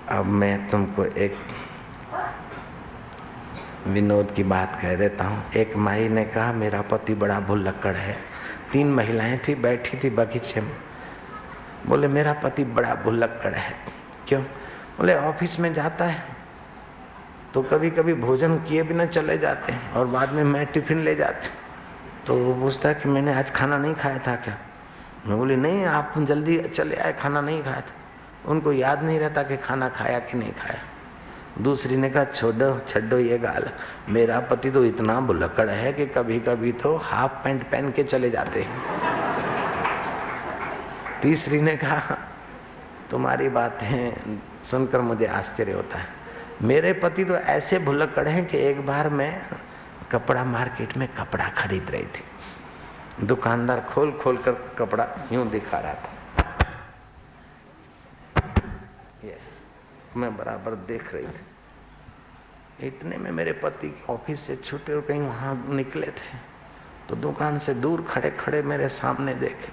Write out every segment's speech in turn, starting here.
अब मैं तुमको एक विनोद की बात कह देता हूँ। एक माई ने कहा मेरा पति बड़ा भुलक्कड़ है। 3 महिलाएं थी, बैठी थी बगीचे में। बोले मेरा पति बड़ा भुलक्कड़ है। क्यों? बोले ऑफिस में जाता है तो कभी कभी भोजन किए बिना चले जाते हैं और बाद में मैं टिफिन ले जाती हूँ। तो वो पूछता कि मैंने आज खाना नहीं खाया था क्या? मैं बोली नहीं, आप जल्दी चले आए, खाना नहीं खाया था। उनको याद नहीं रहता कि खाना खाया कि नहीं खाया। दूसरी ने कहा छोड़ो छड्डो ये गाल, मेरा पति तो इतना भुलक्कड़ है कि कभी कभी तो हाफ पैंट पहन के चले जाते हैं। तीसरी ने कहा तुम्हारी बातें सुनकर मुझे आश्चर्य होता है। मेरे पति तो ऐसे भुलक्कड़ हैं कि एक बार मैं कपड़ा मार्केट में कपड़ा खरीद रही थी। दुकानदार खोल खोल कर कपड़ा यूं दिखा रहा था, ये मैं बराबर देख रही थी। इतने में मेरे पति ऑफिस से छूटे और कहीं वहां निकले थे तो दुकान से दूर खड़े खड़े मेरे सामने देखे।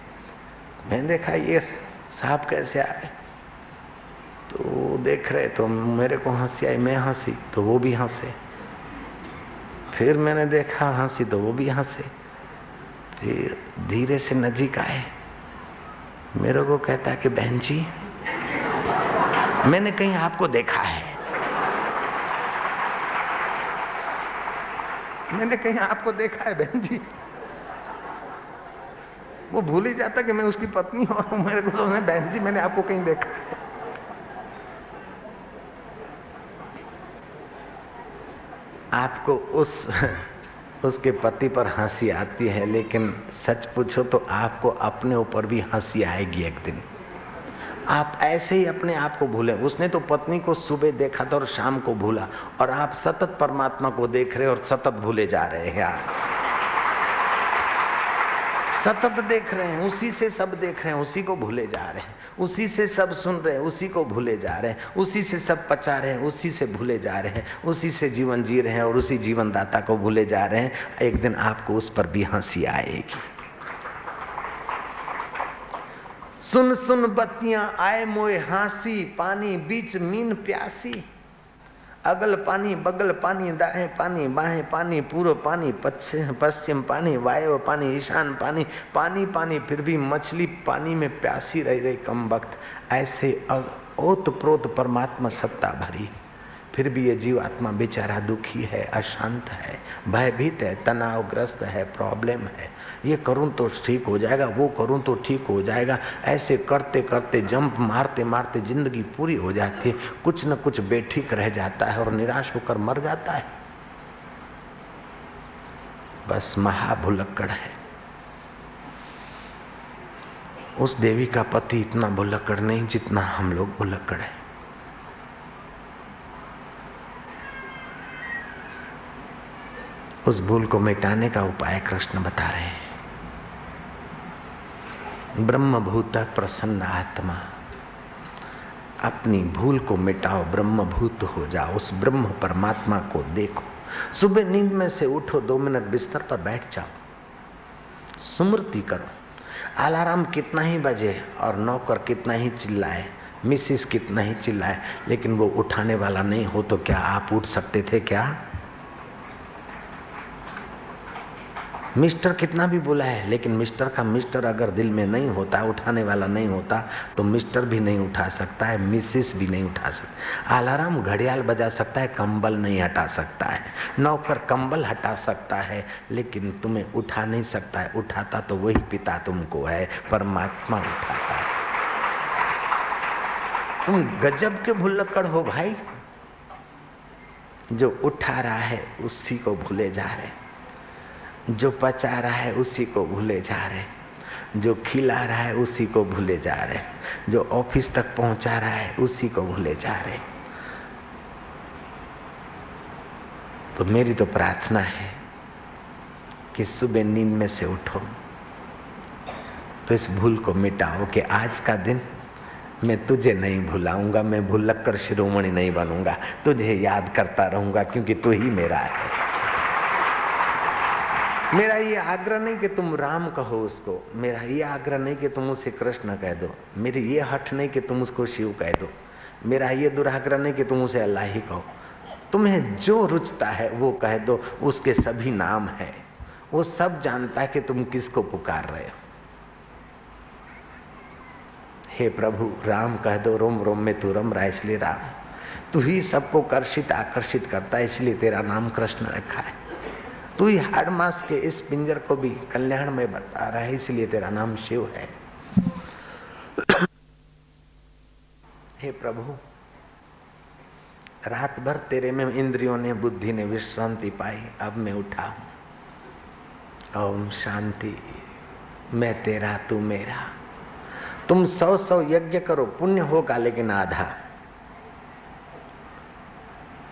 मैंने देखा ये साहब कैसे आए, तो देख रहे तो मेरे को हंसी आई, मैं हंसी तो वो भी हंसे। फिर मैंने देखा हंसी तो वो भी हंसे। फिर धीरे से नजीक आए, मेरे को कहता है कि बहन जी मैंने कहीं आपको देखा है, मैंने कहीं आपको देखा है बहन जी। वो भूल ही जाता कि मैं उसकी पत्नी और मेरे को तो बहन जी मैंने आपको कहीं देखा है। आपको उसके पति पर हंसी आती है, लेकिन सच पूछो तो आपको अपने ऊपर भी हंसी आएगी एक दिन। आप ऐसे ही अपने आप को भूले। उसने तो पत्नी को सुबह देखा था और शाम को भूला, और आप सतत परमात्मा को देख रहे और सतत भूले जा रहे हैं यार। सतत देख रहे हैं, उसी से सब देख रहे हैं, उसी को भूले जा रहे हैं। उसी से सब सुन रहे हैं, उसी को भूले जा रहे हैं। उसी से सब पचा रहे हैं, उसी से भूले जा रहे हैं। उसी से जीवन जी रहे हैं और उसी जीवन दाता को भूले जा रहे हैं। एक दिन आपको उस पर भी हंसी आएगी। सुन सुन बत्तियां आए मोए हांसी, पानी बीच मीन प्यासी। अगल पानी बगल पानी, दाएं पानी बाएं पानी, पूर्व पानी पश्चिम पानी, वायव्य पानी ईशान पानी, पानी पानी फिर भी मछली पानी में प्यासी रह गई कम वक्त। ऐसे ओत प्रोत परमात्मा सत्ता भरी, फिर भी ये जीवात्मा बेचारा दुखी है, अशांत है, भयभीत है, तनावग्रस्त है, प्रॉब्लम है। ये करूं तो ठीक हो जाएगा, वो करूं तो ठीक हो जाएगा। ऐसे करते करते जंप मारते मारते जिंदगी पूरी हो जाती है। कुछ न कुछ बेठीक रह जाता है और निराश होकर मर जाता है। बस महाभुलक्कड़ है। उस देवी का पति इतना भुलक्कड़ नहीं जितना हम लोग भुलक्कड़ है। उस भूल को मिटाने का उपाय कृष्ण बता रहे हैं। ब्रह्मभूत प्रसन्न आत्मा, अपनी भूल को मिटाओ, ब्रह्मभूत हो जाओ, उस ब्रह्म परमात्मा को देखो। सुबह नींद में से उठो, 2 मिनट बिस्तर पर बैठ जाओ, स्मृति करो। अलार्म कितना ही बजे और नौकर कितना ही चिल्लाए, मिसिस कितना ही चिल्लाए, लेकिन वो उठाने वाला नहीं हो तो क्या आप उठ सकते थे क्या? मिस्टर कितना भी बुलाए, लेकिन मिस्टर का मिस्टर अगर दिल में नहीं होता, उठाने वाला नहीं होता, तो मिस्टर भी नहीं उठा सकता है, मिसिस भी नहीं उठा सकता। अलार्म घड़ियाल बजा सकता है, कंबल नहीं हटा सकता है। नौकर कंबल हटा सकता है, लेकिन तुम्हें उठा नहीं सकता है। उठाता तो वही पिता तुमको है, परमात्मा उठाता है। तुम गजब के भुलक्कड़ हो भाई, जो उठा रहा है उसी को भूले जा रहे, जो पचा रहा है उसी को भूले जा रहे, जो खिला रहा है उसी को भूले जा रहे, जो ऑफिस तक पहुंचा रहा है उसी को भूले जा रहे। तो मेरी तो प्रार्थना है कि सुबह नींद में से उठो तो इस भूल को मिटाओ कि आज का दिन मैं तुझे नहीं भुलाऊंगा, मैं भुलक्कड़ शिरोमणि नहीं बनूंगा, तुझे याद करता रहूंगा क्योंकि तू ही मेरा है। मेरा ये आग्रह नहीं कि तुम राम कहो उसको, मेरा ये आग्रह नहीं कि तुम उसे कृष्ण कह दो, मेरी ये हठ नहीं कि तुम उसको शिव कह दो, मेरा ये दुराग्रह नहीं कि तुम उसे अल्लाह ही कहो, तुम्हें जो रुचता है वो कह दो, उसके सभी नाम है, वो सब जानता है कि तुम किसको पुकार रहे हो। हे प्रभु राम कह दो, रोम रोम में तू रम रहा, इसलिए राम। तू ही सबको कर्षित आकर्षित करता है, इसलिए तेरा नाम कृष्ण रखा है। तू ही हाड़ मास के इस पिंजर को भी कल्याण में बता रहा है, इसलिए तेरा नाम शिव है। हे प्रभु रात भर तेरे में इंद्रियों ने बुद्धि ने विश्रांति पाई, अब मैं उठा हूं। ओम शांति। मैं तेरा तू मेरा। तुम 100 यज्ञ करो, पुण्य होगा लेकिन आधा।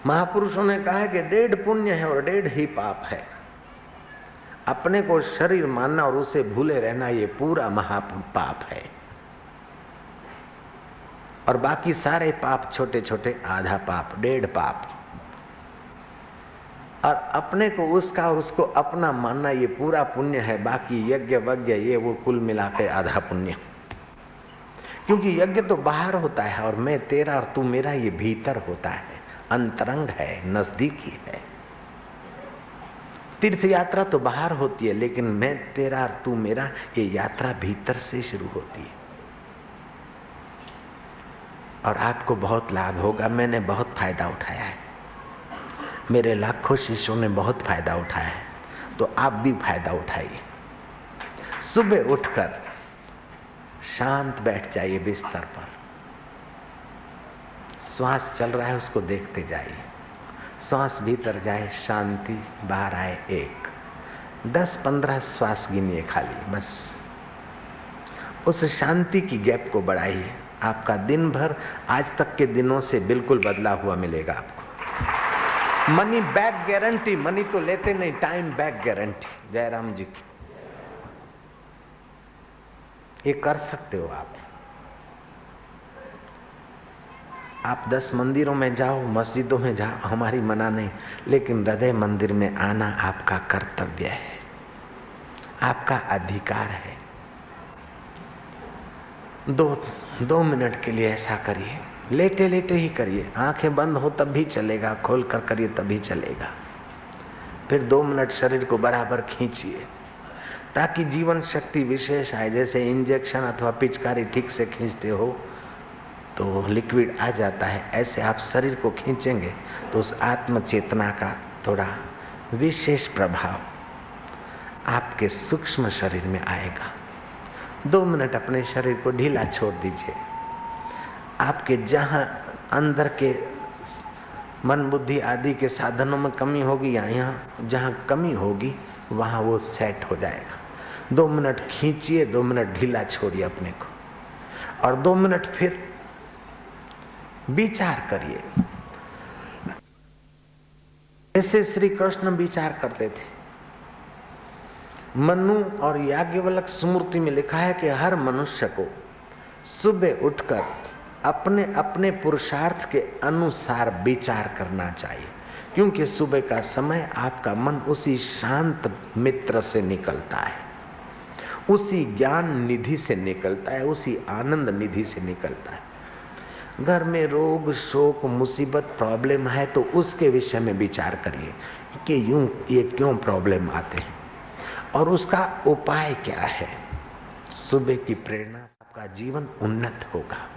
महापुरुषों ने कहा है कि 1.5 पुण्य है और 1.5 ही पाप है। अपने को शरीर मानना और उसे भूले रहना ये पूरा महापाप है, और बाकी सारे पाप छोटे छोटे आधा पाप, 1.5 पाप। और अपने को उसका और उसको अपना मानना ये पूरा पुण्य है, बाकी यज्ञ वज्ञ ये वो कुल मिला के आधा पुण्य। क्योंकि यज्ञ तो बाहर होता है और मैं तेरा और तू मेरा ये भीतर होता है, अंतरंग है, नजदीकी है। तीर्थ यात्रा तो बाहर होती है, लेकिन मैं तेरा और तू मेरा ये यात्रा भीतर से शुरू होती है। और आपको बहुत लाभ होगा। मैंने बहुत फायदा उठाया है, मेरे लाखों शिष्यों ने बहुत फायदा उठाया है, तो आप भी फायदा उठाइए। सुबह उठकर शांत बैठ जाइए बिस्तर पर, श्वास चल रहा है उसको देखते जाइए, श्वास भीतर जाए शांति, बाहर आए 1, 10-15 श्वास गिनिए खाली, बस उस शांति की गैप को बढ़ाइए। आपका दिन भर आज तक के दिनों से बिल्कुल बदला हुआ मिलेगा आपको। मनी बैक गारंटी, मनी तो लेते नहीं, टाइम बैक गारंटी। जयराम जी की ये कर सकते हो आप 10 मंदिरों में जाओ, मस्जिदों में जाओ, हमारी मना नहीं, लेकिन हृदय मंदिर में आना आपका कर्तव्य है, आपका अधिकार है। 2 मिनट के लिए ऐसा करिए, लेटे लेटे ही करिए, आंखें बंद हो तब भी चलेगा, खोल कर करिए तभी चलेगा। फिर 2 मिनट शरीर को बराबर खींचिए ताकि जीवन शक्ति विशेष आए। जैसे इंजेक्शन अथवा पिचकारी ठीक से खींचते हो तो लिक्विड आ जाता है, ऐसे आप शरीर को खींचेंगे तो उस आत्म चेतना का थोड़ा विशेष प्रभाव आपके सूक्ष्म शरीर में आएगा। 2 मिनट अपने शरीर को ढीला छोड़ दीजिए। आपके जहाँ अंदर के मन बुद्धि आदि के साधनों में कमी होगी या यहाँ जहाँ कमी होगी वहाँ वो सेट हो जाएगा। 2 मिनट खींचिए, 2 मिनट ढीला छोड़िए अपने को, और 2 मिनट फिर विचार करिए। ऐसे श्री कृष्ण विचार करते थे। मनु और याज्ञवल्क्य स्मृति में लिखा है कि हर मनुष्य को सुबह उठकर अपने अपने पुरुषार्थ के अनुसार विचार करना चाहिए, क्योंकि सुबह का समय आपका मन उसी शांत मित्र से निकलता है, उसी ज्ञान निधि से निकलता है, उसी आनंद निधि से निकलता है। घर में रोग शोक मुसीबत प्रॉब्लम है तो उसके विषय में विचार करिए कि ये क्यों प्रॉब्लम आते हैं और उसका उपाय क्या है। सुबह की प्रेरणा आपका जीवन उन्नत होगा।